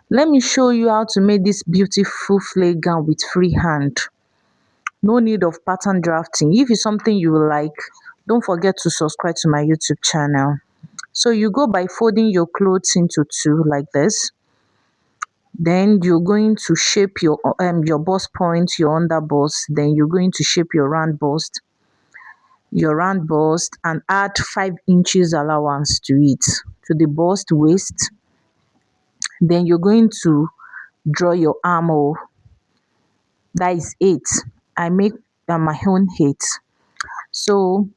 Let me show you how to make this beautiful flare gown with freehand. No need of pattern drafting. If it's something you like, don't forget to subscribe to my YouTube channel. So you go by folding your clothes into two like this. Then you're going to shape your bust point, your under bust. Then you're going to shape your round bust, and add 5 inches allowance to it, to the bust waist. Then you're going to draw your armhole. That is 8. I make my own 8. So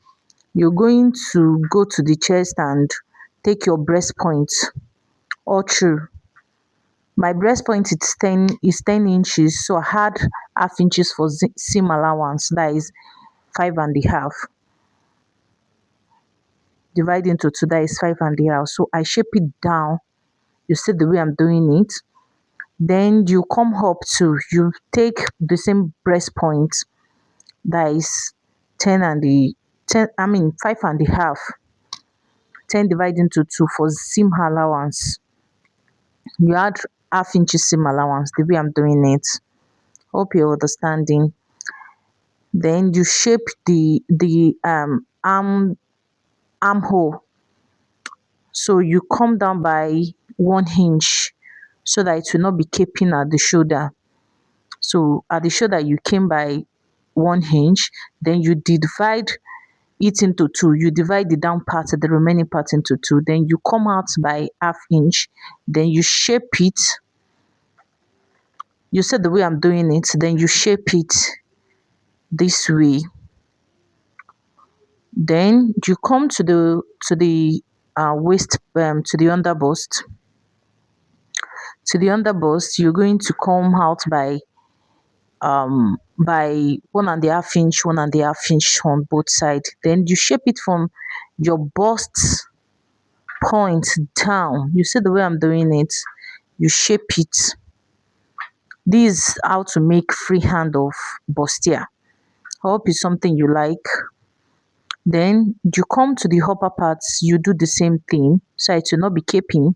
you're going to go to the chest and take your breast point all through. My breast point is 10 inches, so I had half inches for seam allowance. That is 5.5. Divide into 2, that is 5.5. So I shape it down. You see the way I'm doing it. Then you come up to, you take the same breast point, that is 10 and the 10, 5.5. 10 divided into 2 for seam allowance. You add half inches seam allowance, the way I'm doing it. Hope you're understanding. Then you shape the armhole. So you come down by 1 inch so that it will not be caping at the shoulder. So at the shoulder you came by 1 inch, then you divide it into 2. You divide the down part, the remaining part into 2. Then you come out by half inch. Then you shape it. You said the way I'm doing it. Then you shape it this way. Then you come to the waist, to the under bust. To the under bust, you're going to come out by 1.5 inch, 1.5 inch on both sides. Then you shape it from your bust point down. You see the way I'm doing it. You shape it. This is how to make freehand of bustier. I hope it's something you like. Then you come to the upper parts, you do the same thing so it will not be caping.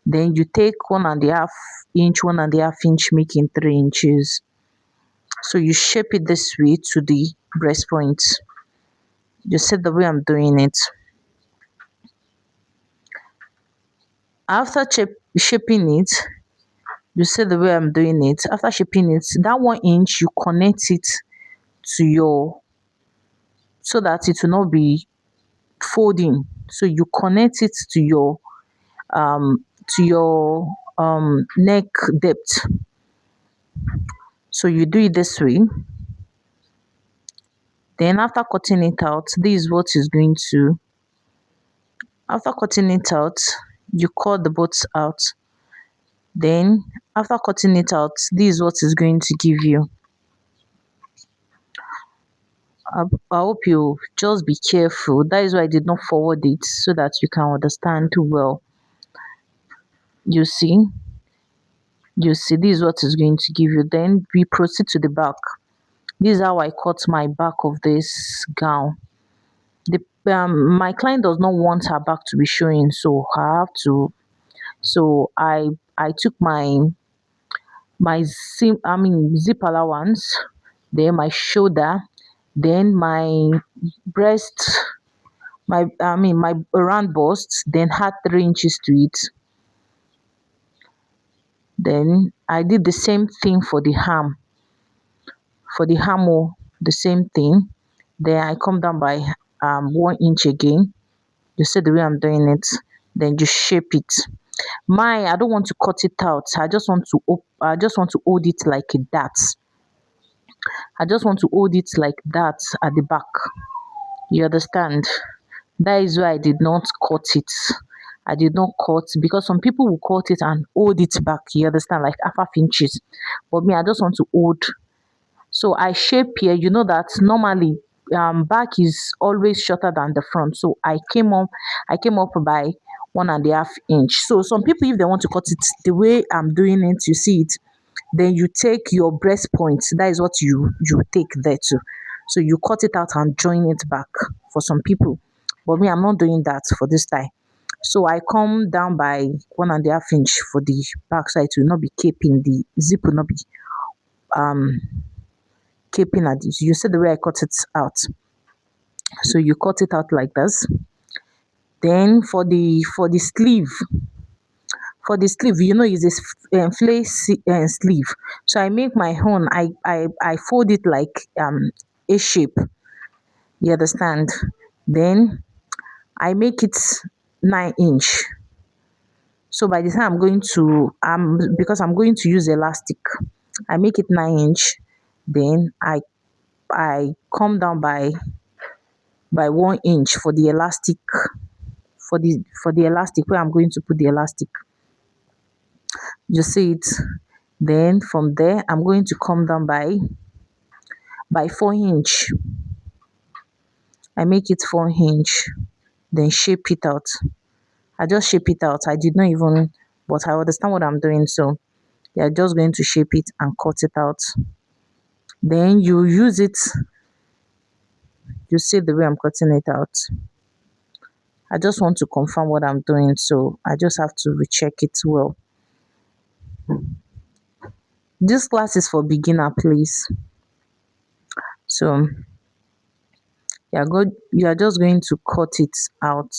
Then you take 1.5 inch, 1.5 inch, making 3 inches. So you shape it this way to the breast point. You see the way I'm doing it. After shaping it, you see the way I'm doing it. After shaping it, that 1 inch, you connect it to your, so that it will not be folding. So you connect it to your neck depth. So you do it this way. Then after cutting it out, this is what is going to, after cutting it out, you cut the both out. Then after cutting it out, this is what is going to give you. I hope you just be careful. That is why I did not forward it, so that you can understand well. You see, this is what is going to give you. Then we proceed to the back. This is how I cut my back of this gown. My client does not want her back to be showing, so I have to. So I took my zip allowance, then my shoulder, then my breast, my round bust, then had 3 inches to it. Then I did the same thing for the arm. For the armhole, the same thing. Then I come down by 1 inch again. You see the way I'm doing it. Then you shape it. I don't want to cut it out. I just want to hold it like that. I just want to hold it like that at the back. You understand? That is why I did not cut it. I did not cut, because some people will cut it and hold it back. You understand? Like half inches. But me, I just want to hold. So I shape here. You know that normally back is always shorter than the front. So I came up by 1.5 inch. So some people, if they want to cut it the way I'm doing it, you see it, then you take your breast point. That is what you take there too. So you cut it out and join it back for some people. But me, I'm not doing that for this time. So I come down by 1.5 inch for the back side to not be caping, the zip will not be um caping at this. You see the way I cut it out. So you cut it out like this. Then for the sleeve, is this flay sleeve. So I make my own. I fold it like a shape. You understand? Then I make it 9 inch. So by the time I'm going to because I'm going to use elastic, I make it 9 inch. Then I come down by 1 inch for the elastic, for the elastic where I'm going to put the elastic. You see it? Then from there I'm going to come down by 4 inch. I make it 4 inch, then shape it out. I just shape it out. I did not even, but I understand what I'm doing. So you're just going to shape it and cut it out. Then you use it. You see the way I'm cutting it out. I just want to confirm what I'm doing, so I just have to recheck it well. This class is for beginner, please. So you are just going to cut it out.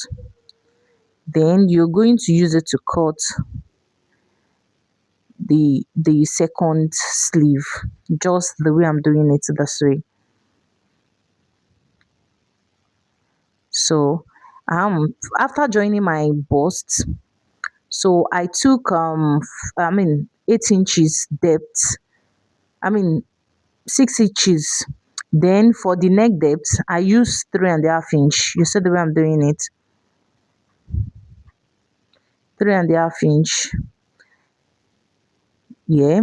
Then you're going to use it to cut the second sleeve, just the way I'm doing it this way. So after joining my bust, so I took 8 inches depth, I mean 6 inches. Then for the neck depth I use 3.5 inch. You see the way I'm doing it, 3.5 inch. Yeah.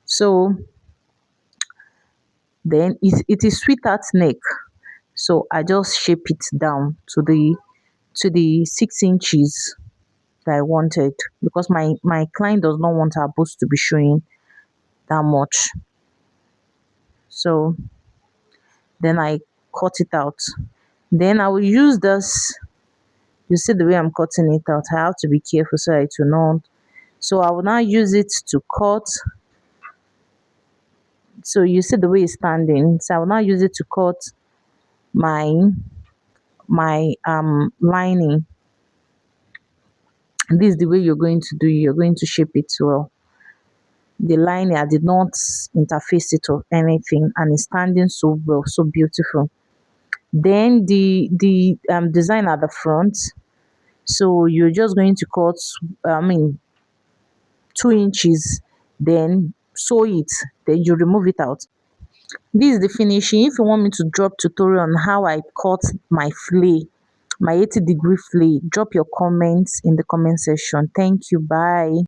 So then it is sweetheart neck. So I just shape it down to the 6 inches that I wanted, because my client does not want her boots to be showing that much. So then I cut it out. Then I will use this. You see the way I'm cutting it out. I have to be careful so it will not. So I will now use it to cut. So you see the way it's standing. So I will now use it to cut my lining. This is the way you're going to do it. You're going to shape it well. The lining, I did not interface it or anything, and it's standing so well, so beautiful. Then the design at the front. So you're just going to cut, I mean, 2 inches, then sew it, then you remove it out. This is the finishing. If you want me to drop tutorial on how I cut my flay, my 80-degree flay, drop your comments in the comment section. Thank you. Bye.